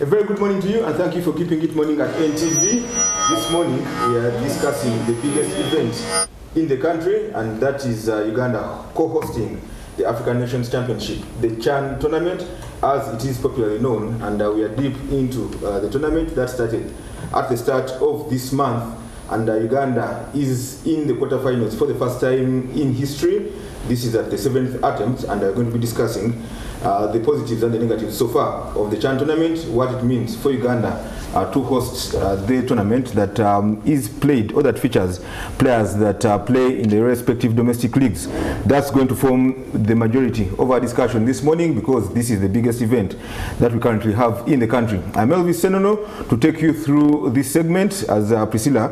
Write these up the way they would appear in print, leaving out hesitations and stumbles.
A very good morning to you, and thank you for keeping it morning at NTV. This morning we are discussing the biggest event in the country, and that is Uganda co-hosting the African Nations Championship, the CHAN tournament as it is popularly known, and we are deep into the tournament that started at the start of this month, and Uganda is in the quarterfinals for the first time in history. This is at the 7th attempt, and we're going to be discussing the positives and the negatives so far of the CHAN tournament, what it means for Uganda to host the tournament that is played or that features players that play in the respective domestic leagues. That's going to form the majority of our discussion this morning because this is the biggest event that we currently have in the country. I'm Elvis Senono to take you through this segment as Priscilla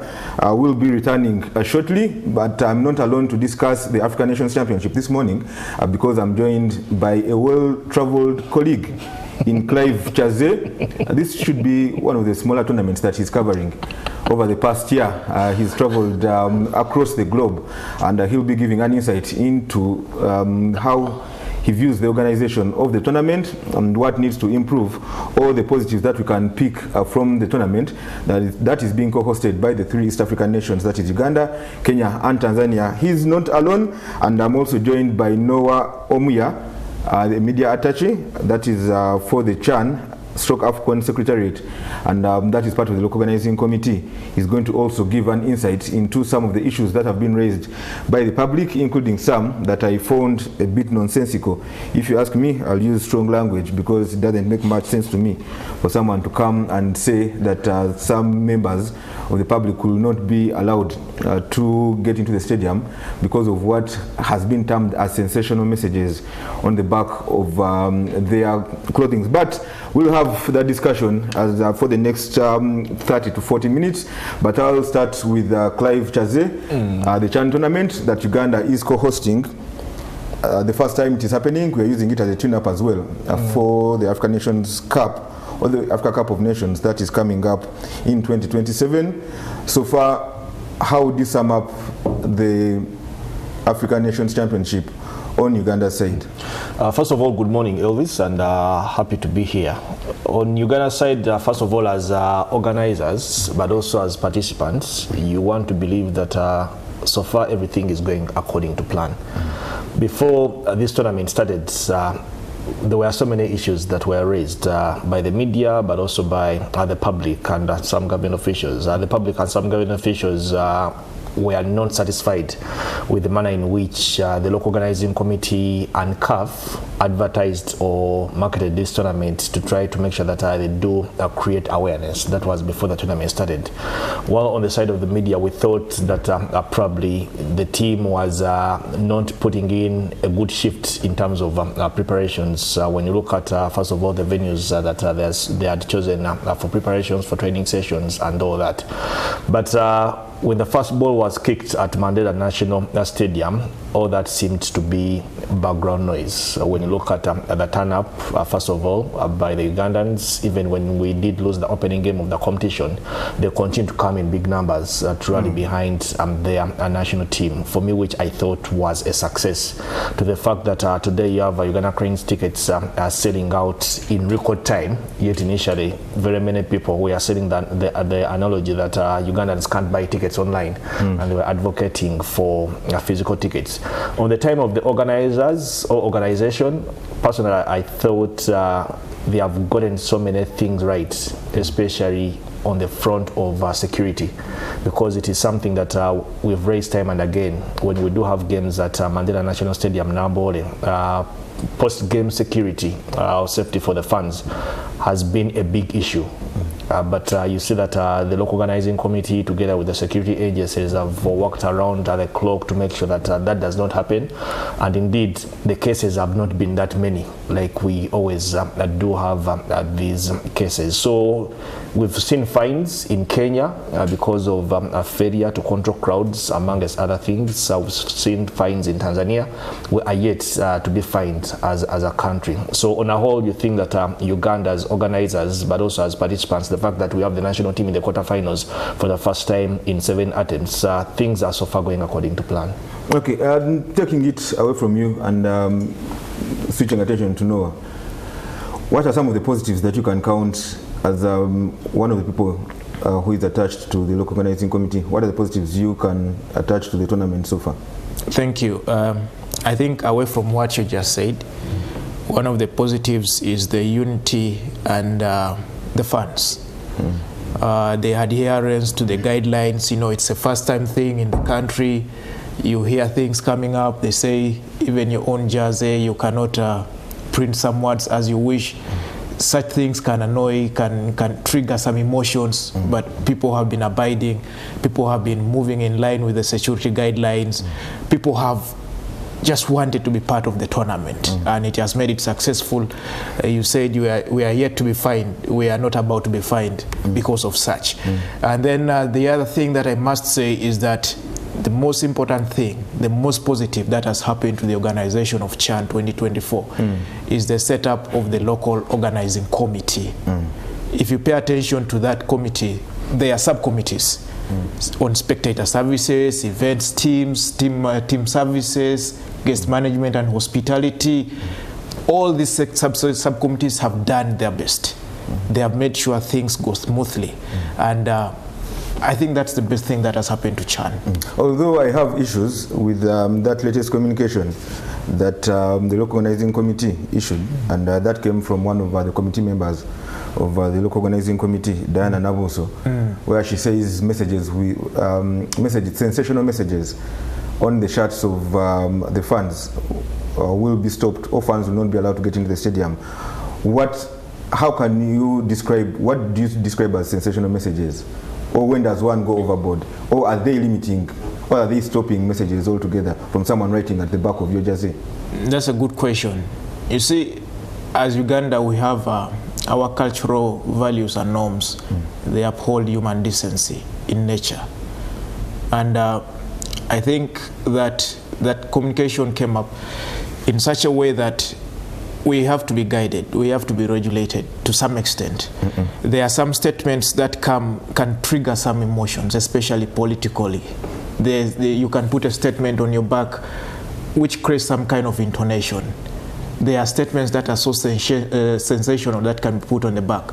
will be returning shortly, but I'm not alone to discuss the African Nations Championship this morning because I'm joined by a well-traveled colleague in Clive, Kyazze. This should be one of the smaller tournaments that he's covering over the past year. He's traveled across the globe, and he'll be giving an insight into how he views the organization of the tournament and what needs to improve, all the positives that we can pick from the tournament that is being co-hosted by the three East African nations, that is Uganda, Kenya and Tanzania. He's not alone, and I'm also joined by Omuya, the media attache, that is for the CHAN /AFCON Secretariat, and that is part of the local organizing committee. He's going to also give an insight into some of the issues that have been raised by the public, including some that I found a bit nonsensical. If you ask me, I'll use strong language because it doesn't make much sense to me for someone to come and say that some members of the public will not be allowed to get into the stadium because of what has been termed as sensational messages on the back of their clothing. But we'll have that discussion as for the next 30 to 40 minutes. But I'll start with Clive, Kyazze, the CHAN tournament that Uganda is co-hosting. The first time it is happening, we are using it as a tune-up as well for the African Nations Cup, or the Africa Cup of Nations that is coming up in 2027. So far, how would you sum up the African Nations Championship on Uganda's side? First of all, good morning, Elvis, and happy to be here. On Uganda's side, first of all, as organizers, but also as participants, you want to believe that so far everything is going according to plan. Before this tournament started, there were so many issues that were raised by the media, but also by the public and some government officials. The public and some government officials were not satisfied with the manner in which the local organizing committee and CAF advertised or marketed this tournament to try to make sure that they do create awareness. That was before the tournament started. While on the side of the media, we thought that probably the team was not putting in a good shift in terms of preparations. When you look at, first of all, the venues that they had chosen for preparations, for training sessions and all that. But when the first ball was kicked at Mandela National Stadium, all that seemed to be background noise. When you look at the turn-up, first of all, by the Ugandans, even when we did lose the opening game of the competition, they continued to come in big numbers to rally behind their national team, for me, which I thought was a success. To the fact that today you have Uganda Cranes tickets selling out in record time, yet initially very many people were selling the analogy that Ugandans can't buy tickets online, and they were advocating for physical tickets. On the time of the organizers or organization, personally, I thought they have gotten so many things right, especially on the front of security, because it is something that we've raised time and again when we do have games at Mandela National Stadium, Nambole. Post-game security or safety for the fans has been a big issue. But you see that the local organizing committee together with the security agencies have worked around the clock to make sure that that does not happen. And indeed, the cases have not been that many, like we always do have these cases. So we've seen fines in Kenya because of failure to control crowds, amongst other things. We've seen fines in Tanzania. We are yet to be fined as a country. So on a whole, you think that Uganda as organizers, but also as participants, the fact that we have the national team in the quarterfinals for the first time in 7 attempts, things are so far going according to plan. Okay, taking it away from you and switching attention to Noah, what are some of the positives that you can count as one of the people who is attached to the local organizing committee, what are the positives you can attach to the tournament so far? Thank you. I think away from what you just said, one of the positives is the unity and the fans. The adherence to the guidelines. You know, it's a first-time thing in the country. You hear things coming up. They say even your own Kyazze, you cannot print some words as you wish. Such things can annoy, can trigger some emotions, but people have been abiding. People have been moving in line with the security guidelines. People have just wanted to be part of the tournament, and it has made it successful. You said we are yet to be fined. We are not about to be fined because of such. And then the other thing that I must say is that the most important thing, the most positive that has happened to the organization of CHAN 2024 is the setup of the local organizing committee. If you pay attention to that committee, there are subcommittees on spectator services, events teams, team services, guest management and hospitality. All these subcommittees have done their best. They have made sure things go smoothly. And I think that's the best thing that has happened to CHAN. Although I have issues with that latest communication that the local organizing committee issued, and that came from one of the committee members of the local organizing committee, Diana Nabuso, where she says sensational messages on the shirts of the fans will be stopped, or fans will not be allowed to get into the stadium. How can you describe, what do you describe as sensational messages? Or when does one go overboard? Or are they limiting, or are they stopping messages altogether from someone writing at the back of your jersey? That's a good question. You see, as Uganda, we have our cultural values and norms. They uphold human decency in nature. And I think that communication came up in such a way that we have to be guided, we have to be regulated to some extent. There are some statements that can trigger some emotions, especially politically. You can put a statement on your back which creates some kind of intonation. There are statements that are so sensational that can be put on the back.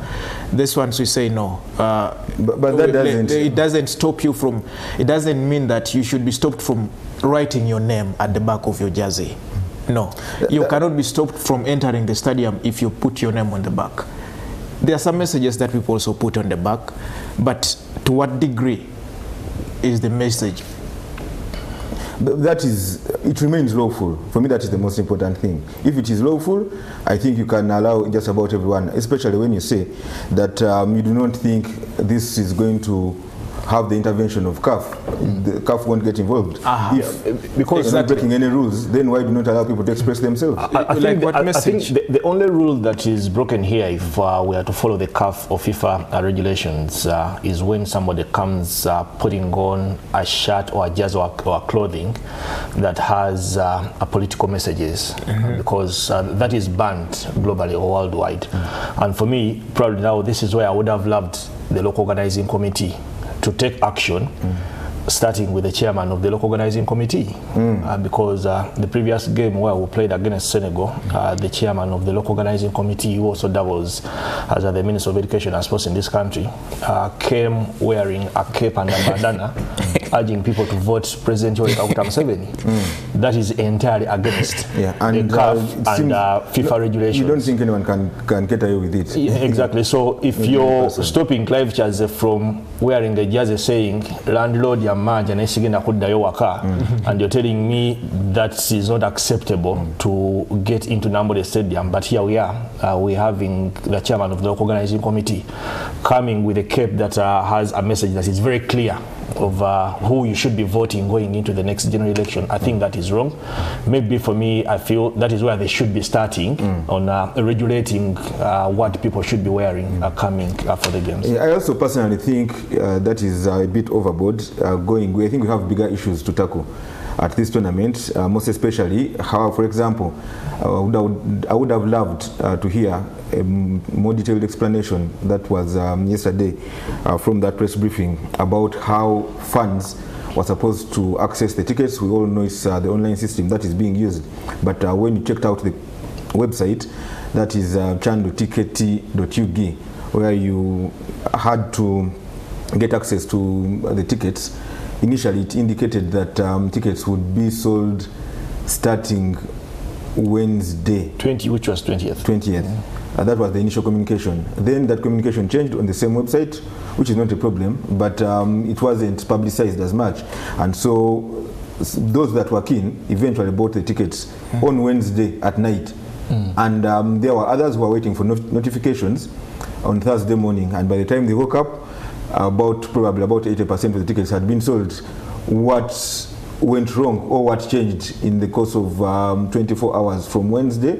This ones we say no. But that doesn't... It doesn't stop you from, it doesn't mean that you should be stopped from writing your name at the back of your jersey. No, you cannot be stopped from entering the stadium if you put your name on the back. There are some messages that people also put on the back, but to what degree is the message? That is, it remains lawful. For me, that is the most important thing. If it is lawful, I think you can allow just about everyone, especially when you say that you do not think this is going to have the intervention of CAF. The CAF won't get involved. Because they're not breaking any rules, then why do not allow people to express themselves? I think the only rule that is broken here, if we are to follow the CAF or FIFA regulations, is when somebody comes putting on a shirt or a jersey or clothing that has a political messages, because that is banned globally or worldwide. And for me, probably now, this is where I would have loved the local organizing committee to take action, starting with the chairman of the local organizing committee, because the previous game where we played against Senegal, the chairman of the local organizing committee, who also doubles as the Minister of Education and Sports in this country, came wearing a cape and a bandana, urging people to vote President Yoweri Kaguta Museveni. That is entirely against the CAF and FIFA regulations. You don't think anyone can get away with it? Yeah, exactly. So if you're stopping Clive Kyazze from wearing the jersey saying landlord yamanja nesigenda kuddayo waka, and you're telling me that is not acceptable to get into Namboole Stadium, but here we are, we're having the chairman of the local organizing committee coming with a cape that has a message that is very clear of who you should be voting going into the next general election. I think that is wrong. Maybe for me, I feel that is where they should be starting on regulating what people should be wearing coming for the games. I also personally think that is a bit overboard. I think we have bigger issues to tackle at this tournament, most especially how, for example, I would have loved to hear a more detailed explanation that was yesterday from that press briefing about how fans were supposed to access the tickets. We all know it's the online system that is being used, but when you checked out the website, that is chan.ticket.ug, where you had to get access to the tickets. Initially, it indicated that tickets would be sold starting Wednesday. Which was 20th. 20th. That was the initial communication. Then that communication changed on the same website, which is not a problem, but it wasn't publicized as much. And so those that were keen eventually bought the tickets on Wednesday at night. And there were others who were waiting for notifications on Thursday morning. And by the time they woke up, probably about 80% of the tickets had been sold. What went wrong or what changed in the course of 24 hours from Wednesday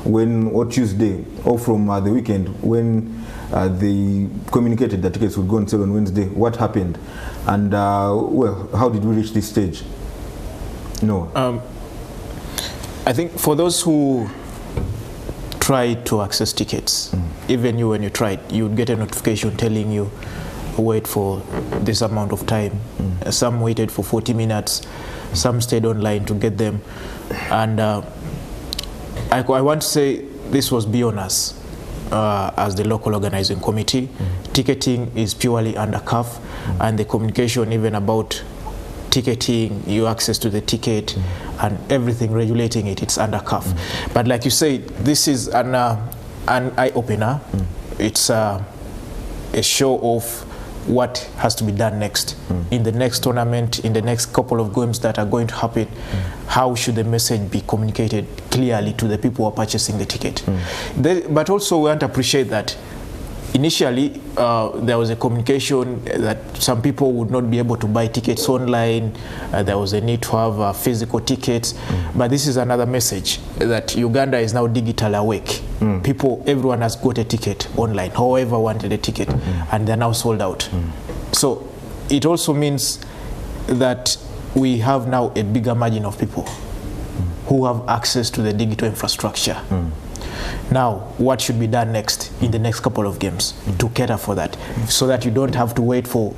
or Tuesday or from the weekend when they communicated that tickets would go on sale on Wednesday? What happened? And well, how did we reach this stage? No. I think for those who tried to access tickets, even you, when you tried, you would get a notification telling you wait for this amount of time. Some waited for 40 minutes, some stayed online to get them. And I want to say this was beyond us as the local organizing committee. Ticketing is purely under CAF, and the communication even about ticketing, your access to the ticket, and everything regulating it, it's under CAF. But like you say, this is an eye-opener. It's a show of what has to be done next in the next tournament, in the next couple of games that are going to happen. How should the message be communicated clearly to the people who are purchasing the ticket? But also we want to appreciate that initially there was a communication that some people would not be able to buy tickets online. There was a need to have physical tickets. But this is another message that Uganda is now digital awake. Everyone has got a ticket online, however wanted a ticket, and they're now sold out. So it also means that we have now a bigger margin of people who have access to the digital infrastructure. Now, what should be done next in the next couple of games to cater for that, so that you don't have to wait for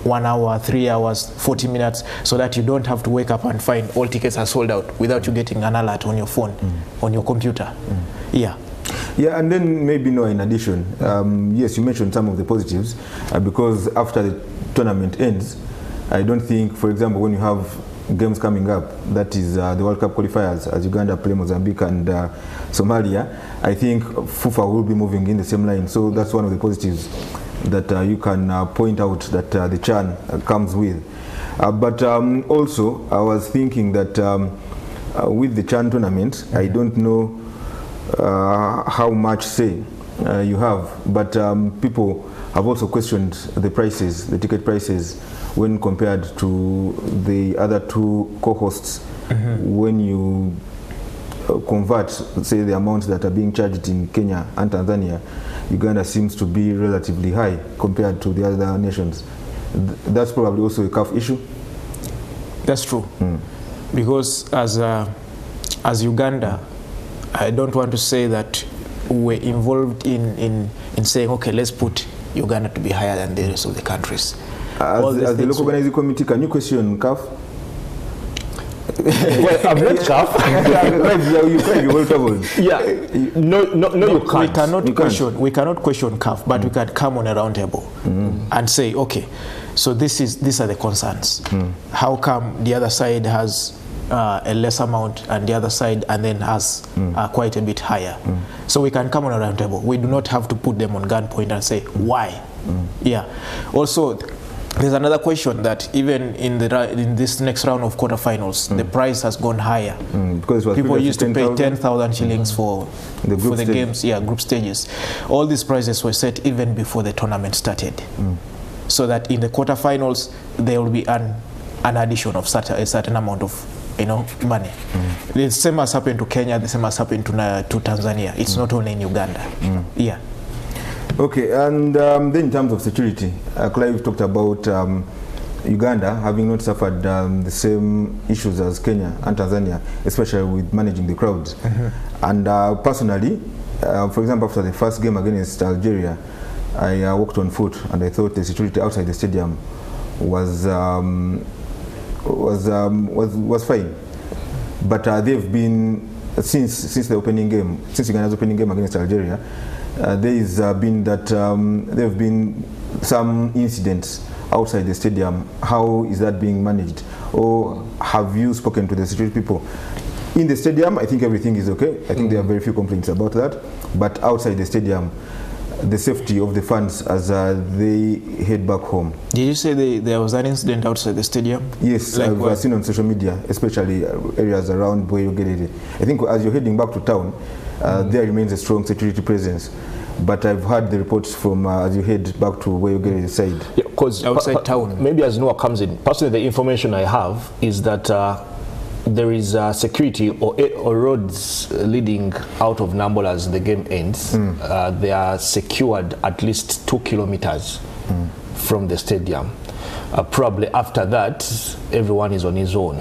1 hour, 3 hours, 40 minutes, so that you don't have to wake up and find all tickets are sold out without you getting an alert on your phone, on your computer. Yeah, and then maybe in addition, yes, you mentioned some of the positives, because after the tournament ends, I don't think, for example, when you have games coming up, that is the World Cup qualifiers, as Uganda play Mozambique and Somalia, I think FIFA will be moving in the same line. So that's one of the positives that you can point out that the CHAN comes with. But also, I was thinking that with the CHAN tournament, I don't know how much say you have, but people have also questioned the prices, the ticket prices, when compared to the other two co-hosts. When you convert, say, the amounts that are being charged in Kenya and Tanzania, Uganda seems to be relatively high compared to the other nations. That's probably also a CAF issue. That's true. Because as Uganda, I don't want to say that we're involved in saying, okay, let's put Uganda to be higher than the rest of the countries. As the local organizing committee, can you question CAF? Well, I'm not CAF. You're well troubled. Yeah. No, you can't. We cannot question CAF, but we can come on a round table and say, okay, so these are the concerns. How come the other side has a less amount and the other side and then has quite a bit higher? So we can come on a round table. We do not have to put them on gunpoint and say why. Also, there's another question that even in this next round of quarterfinals, the price has gone higher. Because people used to pay 10,000 shillings for the games, group stages. All these prices were set even before the tournament started, so that in the quarterfinals there will be an addition of a certain amount of money. The same has happened to Kenya. The same has happened to Tanzania. It's not only in Uganda. Okay, and then in terms of security, Clive talked about Uganda having not suffered the same issues as Kenya and Tanzania, especially with managing the crowds. And personally, for example, after the first game against Algeria, I walked on foot, and I thought the security outside the stadium was fine. But they've been since the opening game, since Uganda's opening game against Algeria, there is been that there have been some incidents outside the stadium. How is that being managed? Or have you spoken to the security people? In the stadium, I think everything is okay. I think there are very few complaints about that. But outside the stadium, the safety of the fans as they head back home. Did you say there was an incident outside the stadium? Yes, like I've seen on social media, especially areas around Boyogerere. I think as you're heading back to town, there remains a strong security presence. But I've heard the reports from as you head back to Boyogerere side. Yeah, because outside town. Maybe as Noah comes in, personally the information I have is that there is security or roads leading out of Nambola as the game ends. They are secured at least 2 kilometers from the stadium. Probably after that, everyone is on his own.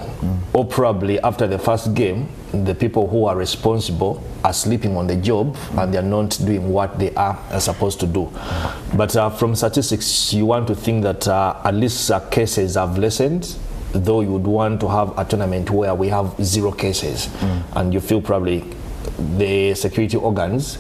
Or probably after the first game, the people who are responsible are sleeping on the job and they are not doing what they are supposed to do. But from statistics, you want to think that at least cases have lessened, though you would want to have a tournament where we have 0 cases. And you feel probably the security organs,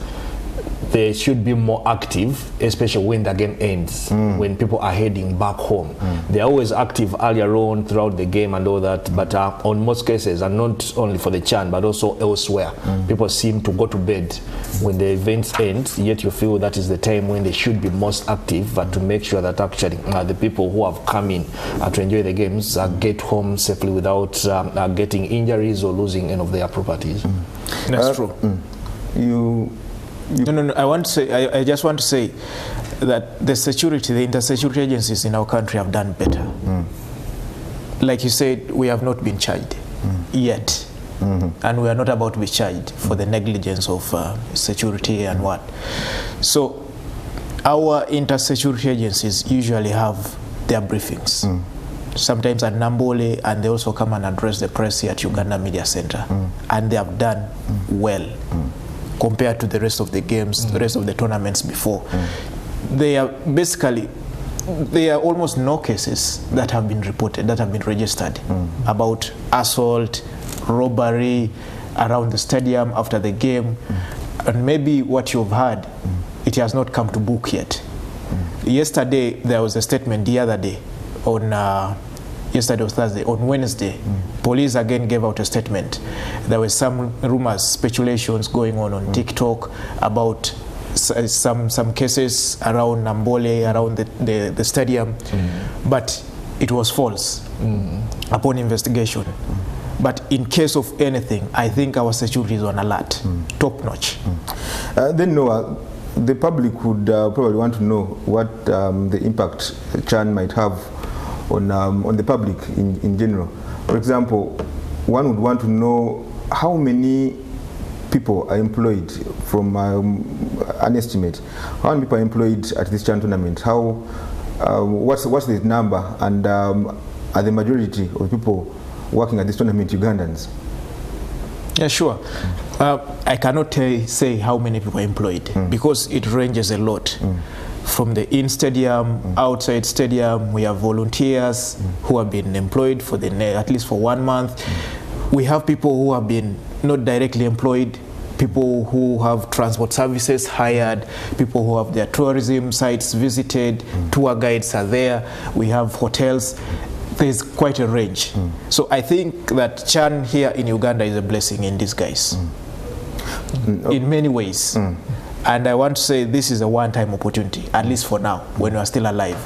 they should be more active, especially when the game ends, when people are heading back home. They are always active earlier on throughout the game and all that, but on most cases, and not only for the CHAN, but also elsewhere, people seem to go to bed when the events end, yet you feel that is the time when they should be most active, but to make sure that actually the people who have come in to enjoy the games get home safely without getting injuries or losing any of their properties. That's true. No. I just want to say that the inter-security agencies in our country have done better. Like you said, we have not been charged yet. And we are not about to be charged for the negligence of security and what. So our inter-security agencies usually have their briefings. Sometimes at Nambole, and they also come and address the press here at Uganda Media Center. And they have done well. Compared to the rest of the games, the rest of the tournaments before. There are almost no cases that have been reported, that have been registered about assault, robbery around the stadium after the game. And maybe what you've heard, it has not come to book yet. Yesterday, there was a statement the other day on yesterday was Thursday. On Wednesday, police again gave out a statement. There were some rumors, speculations going on TikTok about some cases around Nambole, around the stadium, but it was false upon investigation. But in case of anything, I think our security is on alert, top notch. Then Noah, the public would probably want to know what the impact CHAN might have on the public in general. For example, one would want to know how many people are employed from an estimate. How many people are employed at this CHAN tournament? What's the number? And are the majority of people working at this tournament Ugandans? Yeah, sure. I cannot say how many people are employed because it ranges a lot. From the in-stadium, outside stadium, we have volunteers who have been employed for at least for 1 month. We have people who have been not directly employed, people who have transport services hired, people who have their tourism sites visited, tour guides are there, we have hotels. There's quite a range. So I think that CHAN here in Uganda is a blessing in disguise in many ways. And I want to say this is a one-time opportunity, at least for now, when we are still alive.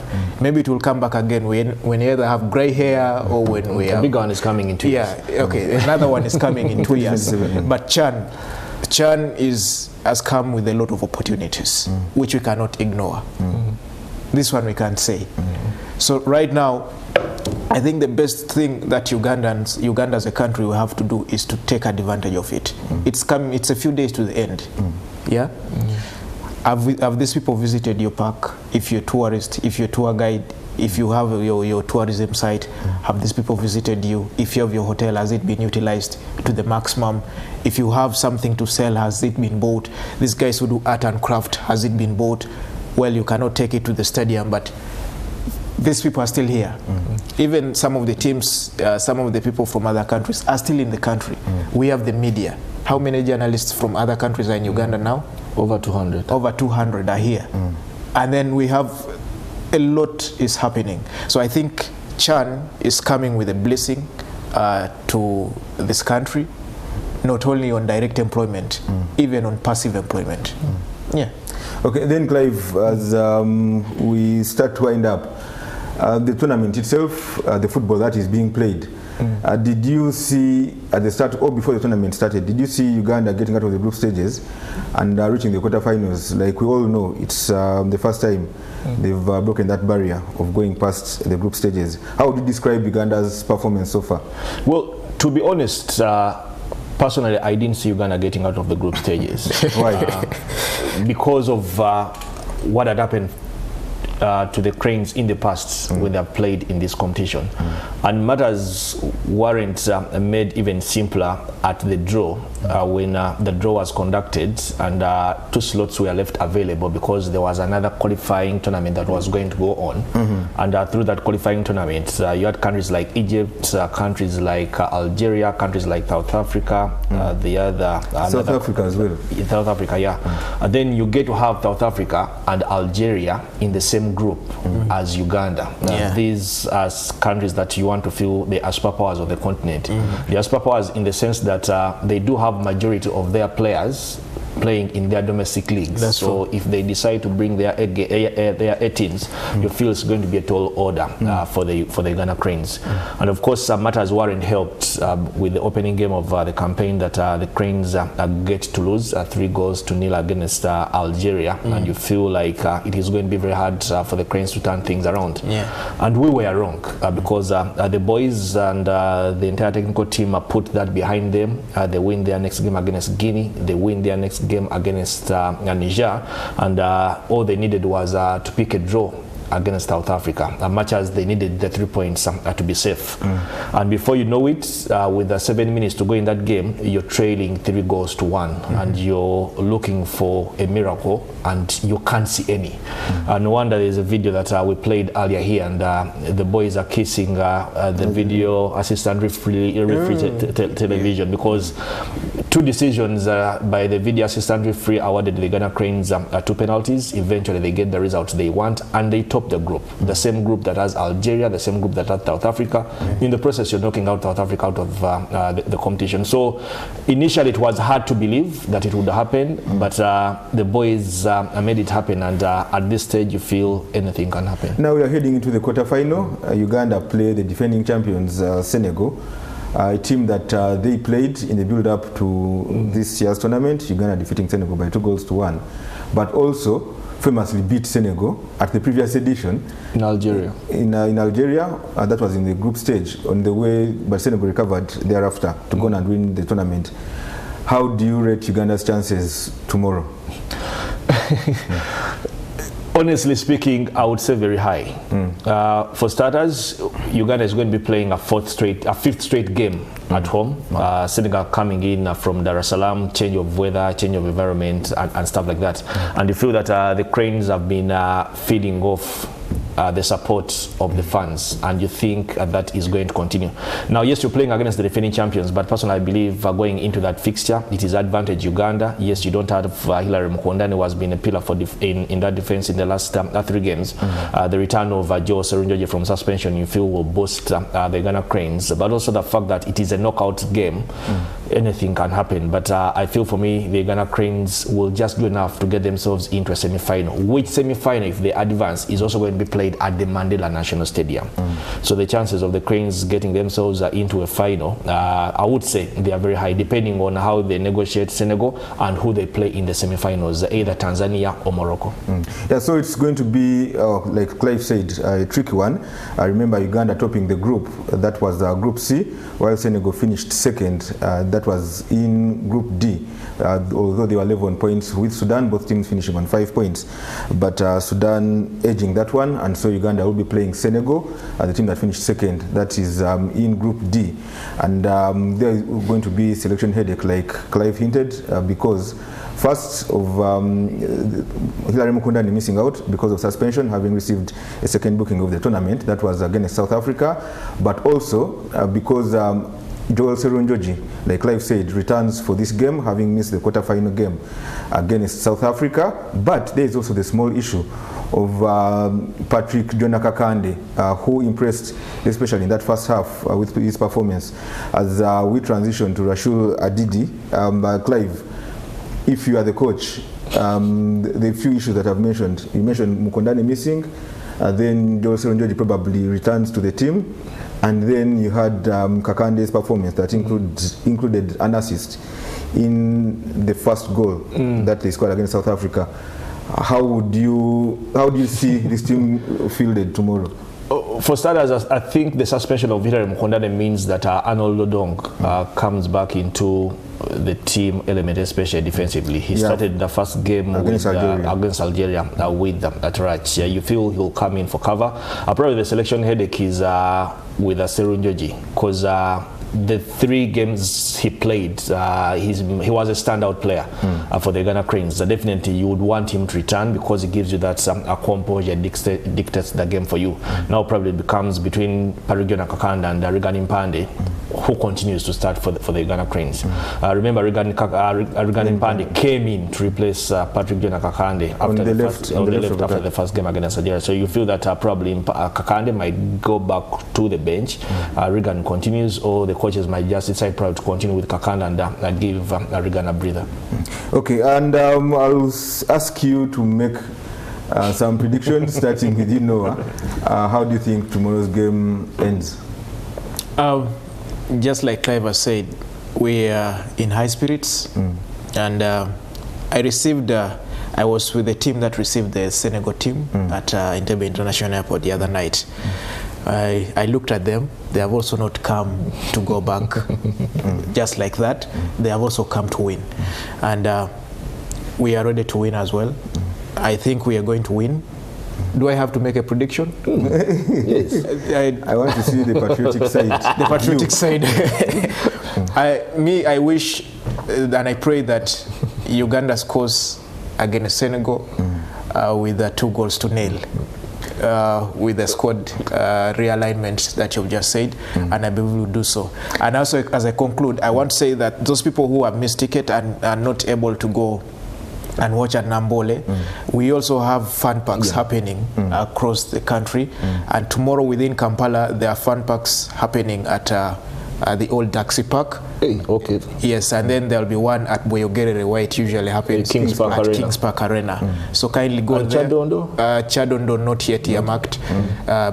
Maybe it will come back again when we either have gray hair or when we have... The big one is coming in 2 years. Yeah, okay, another one is coming in 2 years. But CHAN has come with a lot of opportunities, which we cannot ignore. This one we can't say. So right now, I think the best thing that Uganda as a country will have to do is to take advantage of it. It's a few days to the end. Yeah? Have these people visited your park? If you're a tourist, if you're a tour guide, if you have your tourism site, have these people visited you? If you have your hotel, has it been utilized to the maximum? If you have something to sell, has it been bought? These guys who do art and craft, has it been bought? Well, you cannot take it to the stadium, but these people are still here. Even some of the teams, some of the people from other countries are still in the country. We have the media. How many journalists from other countries are in Uganda now? Over 200. Over 200 are here. And then we have a lot is happening. So I think Chan is coming with a blessing to this country, not only on direct employment, even on passive employment. Yeah. Okay, then Clive, as we start to wind up, the tournament itself, the football that is being played, did you see at the start or before the tournament started, did you see Uganda getting out of the group stages and reaching the quarterfinals? Like we all know, it's the first time they've broken that barrier of going past the group stages. How would you describe Uganda's performance so far? Well, to be honest, personally, I didn't see Uganda getting out of the group stages. Why? Because of what had happened to the Cranes in the past when they have played in this competition. And matters weren't made even simpler at the draw when the draw was conducted and 2 slots were left available because there was another qualifying tournament that was going to go on. And through that qualifying tournament, you had countries like Egypt, countries like Algeria, countries like South Africa, the other... South Africa as well. South Africa, yeah. And then you get to have South Africa and Algeria in the same group as Uganda. These are countries that you want to feel the superpowers of the continent. The superpowers in the sense that they do have majority of their players playing in their domestic leagues. That's so true. if they decide to bring their 18s, you feel it's going to be a tall order for the Ghana Cranes. And of course, matters weren't helped with the opening game of the campaign that the Cranes get to lose 3-0 against Algeria, and you feel like it is going to be very hard for the Cranes to turn things around. And we were wrong because the boys and the entire technical team put that behind them. They win their next game against Guinea. They win their next game against Niger, and all they needed was to pick a draw against South Africa, as much as they needed the 3 points to be safe. And before you know it, with 7 minutes to go in that game, you're trailing 3-1, and you're looking for a miracle, and you can't see any. No wonder there's a video that we played earlier here, and the boys are kissing the video assistant referee television, because 2 decisions by the video assistant referee awarded the Ghana Cranes 2 penalties. Eventually they get the results they want, and they top the group, the same group that has Algeria, the same group that has South Africa. In the process, you're knocking out South Africa out of the competition. So initially it was hard to believe that it would happen, but the boys made it happen, and at this stage you feel anything can happen. Now we are heading into the quarterfinal. Uganda play the defending champions Senegal, a team that they played in the build-up to this year's tournament. Uganda defeating Senegal by 2-1, but also famously beat Senegal at the previous edition in Algeria. In Algeria, that was in the group stage. On the way, but Senegal recovered thereafter to go and win the tournament. How do you rate Uganda's chances tomorrow? Honestly speaking, I would say very high. For starters, Uganda is going to be playing a fifth straight game at home. Senegal coming in from Dar es Salaam, change of weather, change of environment, and stuff like that. And you feel that the Cranes have been feeding off the support of the fans, and you think that is going to continue. Now, yes, you're playing against the defending champions, but personally I believe going into that fixture, it is advantage Uganda. Yes, you don't have Hilary Mukondane, who has been a pillar for in that defense in the last 3 games. The return of Joe Serunjoje from suspension, you feel, will boost the Ghana Cranes, but also the fact that it is a knockout game. Anything can happen, but I feel for me the Ghana Cranes will just do enough to get themselves into a semi-final, which semi-final, if they advance, is also going to be played at the Mandela National Stadium. So the chances of the Cranes getting themselves into a final, I would say they are very high, depending on how they negotiate Senegal and who they play in the semi-finals, either Tanzania or Morocco. Yeah, so it's going to be, like Clive said, a tricky one. I remember Uganda topping the group. That was Group C, while Senegal finished second. That was in Group D. Although they were level on points with Sudan, both teams finishing on 5 points. But Sudan edging that one, and so Uganda will be playing Senegal, the team that finished second. That is in Group D. And there is going to be selection headache, like Clive hinted, because first of Hilary Mukondane missing out because of suspension, having received a second booking of the tournament. That was against South Africa. But also because Joel Serunjoji, like Clive said, returns for this game, having missed the quarter-final game against South Africa. But there is also the small issue of Patrick Jonah-Kakande, who impressed, especially in that first half with his performance. As we transition to Rashul Adidi, Clive, if you are the coach, the few issues that I've mentioned, you mentioned Mukondane missing, then Joel Serunjoji probably returns to the team. And then you had Kakande's performance that included an assist in the first goal that they scored against South Africa. How do you see this team fielded tomorrow? For starters, I think the suspension of Victor Mukondane means that Arnold Lodong comes back into the team element, especially defensively. He started the first game against Algeria with that right. You feel he'll come in for cover. Probably the selection headache is with Serunjoji, because the 3 games he played, he was a standout player for the Ghana Cranes. Definitely you would want him to return, because it gives you that a composure, dictates the game for you. Now probably it becomes between Patrick Jonah-Kakande and Regan Impande, who continues to start for the Ghana Cranes. Remember, Regan Impande came in to replace Patrick Jonah-Kakande after the first game against Algeria. So you feel that probably Kakande might go back to the bench. Regan continues, or the coaches might just decide probably to continue with Kakande and give Regan a breather. Okay, and I'll ask you to make some predictions, starting with you, Noah. How do you think tomorrow's game ends? Just like Clive has said, we are in high spirits, and I was with the team that received the Senegal team at Entebbe International Airport the other night. I looked at them. They have also not come to go back just like that. They have also come to win, and we are ready to win as well. I think we are going to win. Do I have to make a prediction? Yes. I want to see the patriotic side. The patriotic side. I wish and I pray that Uganda scores against Senegal with 2-0 with the squad realignment that you've just said, and I believe we'll do so. And also, as I conclude, I want to say that those people who have missed ticket and are not able to go and watch at Nambole, we also have fun packs happening across the country, and tomorrow within Kampala there are fun packs happening at the old Taxi Park. Okay. Yes, and then there'll be one at Boyogerere, where it usually happens at Kings Park Arena. So kindly go there. Chadondo? Chadondo not yet earmarked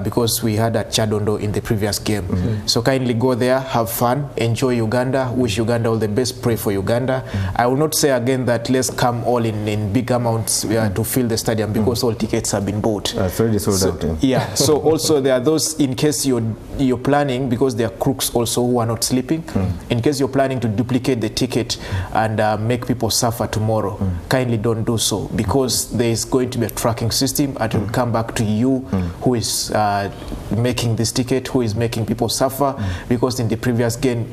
because we had at Chadondo in the previous game. So kindly go there, have fun, enjoy Uganda, wish Uganda all the best, pray for Uganda. I will not say again that let's come all in big amounts to fill the stadium, because all tickets have been bought. It's already sold out. Yeah, so also there are those, in case you're planning, because there are crooks also who are not sleeping, in case you're planning to duplicate the ticket and make people suffer tomorrow, kindly don't do so, because there is going to be a tracking system and it will come back to you who is making this ticket, who is making people suffer, because in the previous game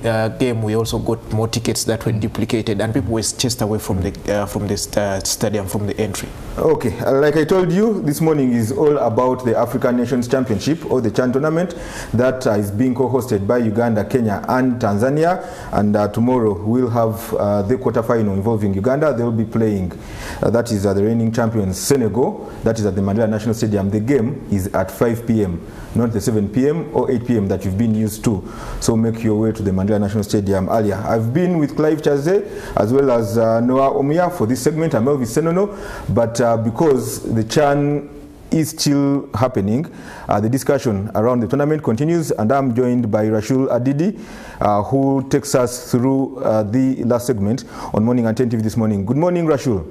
we also got more tickets that were duplicated and people were chased away from the stadium, from the entry. Okay, like I told you, this morning is all about the African Nations Championship, or the CHAN tournament, that is being co-hosted by Uganda, Kenya and Tanzania, and tomorrow we'll have the quarterfinal involving Uganda. They'll be playing, that is the reigning champions Senegal, that is at the Mandela National Stadium. The game is at 5 p.m, not the 7 p.m. or 8 p.m. that you've been used to, so make your way to the Mandela National Stadium earlier. I've been with Clive Kyazze as well as Noah Omuya for this segment. I'm Elvis Senono, but because the CHAN is still happening, the discussion around the tournament continues, and I'm joined by Rashul Adidi, who takes us through the last segment on Morning and NTV this morning. Good morning, Rashul.